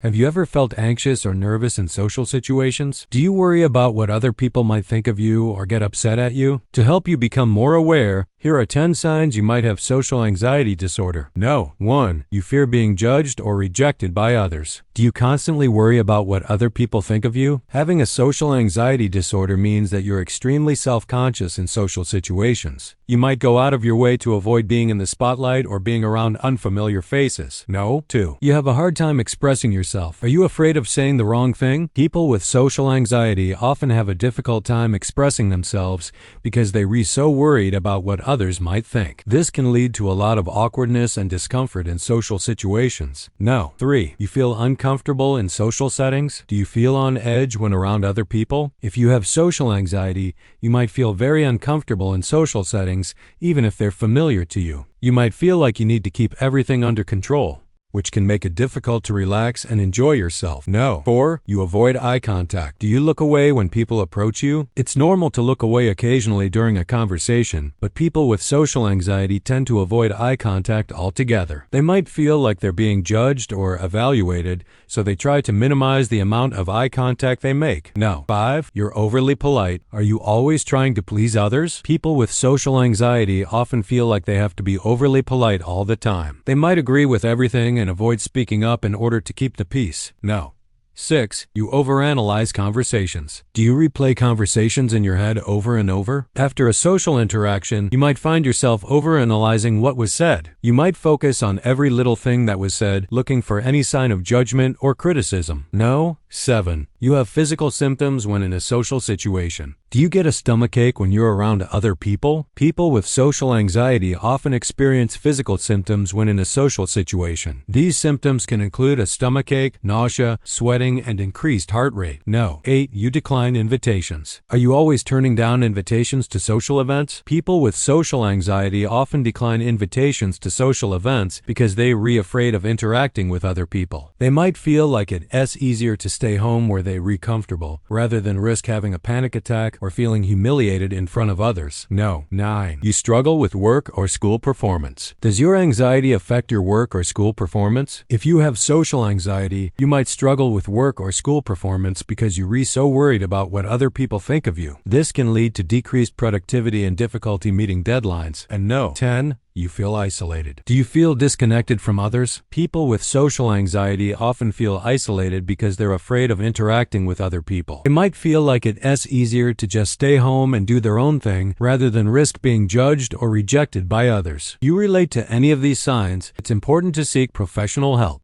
Have you ever felt anxious or nervous in social situations? Do you worry about what other people might think of you or get upset at you? To help you become more aware, here are 10 signs you might have social anxiety disorder. No. 1. You fear being judged or rejected by others. Do you constantly worry about what other people think of you? Having a social anxiety disorder means that you're extremely self-conscious in social situations. You might go out of your way to avoid being in the spotlight or being around unfamiliar faces. No. 2. You have a hard time expressing yourself. Are you afraid of saying the wrong thing? People with social anxiety often have a difficult time expressing themselves because they're so worried about what others might think. This can lead to a lot of awkwardness and discomfort in social situations. No. 3. You feel uncomfortable in social settings? Do you feel on edge when around other people? If you have social anxiety, you might feel very uncomfortable in social settings, even if they're familiar to you. You might feel like you need to keep everything under control, which can make it difficult to relax and enjoy yourself. No. 4. You avoid eye contact. Do you look away when people approach you? It's normal to look away occasionally during a conversation, but people with social anxiety tend to avoid eye contact altogether. They might feel like they're being judged or evaluated, so they try to minimize the amount of eye contact they make. No. 5. You're overly polite. Are you always trying to please others? People with social anxiety often feel like they have to be overly polite all the time. They might agree with everything and avoid speaking up in order to keep the peace. No. 6. You overanalyze conversations. Do you replay conversations in your head over and over? After a social interaction, you might find yourself overanalyzing what was said. You might focus on every little thing that was said, looking for any sign of judgment or criticism. No. 7. You have physical symptoms when in a social situation. Do you get a stomachache when you're around other people? People with social anxiety often experience physical symptoms when in a social situation. These symptoms can include a stomachache, nausea, sweating, and increased heart rate. No. 8. You decline invitations. Are you always turning down invitations to social events? People with social anxiety often decline invitations to social events because they're afraid of interacting with other people. They might feel like it's easier to stay home where they're comfortable, rather than risk having a panic attack or feeling humiliated in front of others. No. 9. You struggle with work or school performance. Does your anxiety affect your work or school performance? If you have social anxiety, you might struggle with work or school performance because you're so worried about what other people think of you. This can lead to decreased productivity and difficulty meeting deadlines. And no. 10. You feel isolated. Do you feel disconnected from others? People with social anxiety often feel isolated because they're afraid of interacting with other people. It might feel like it's easier to just stay home and do their own thing rather than risk being judged or rejected by others. If you relate to any of these signs, it's important to seek professional help.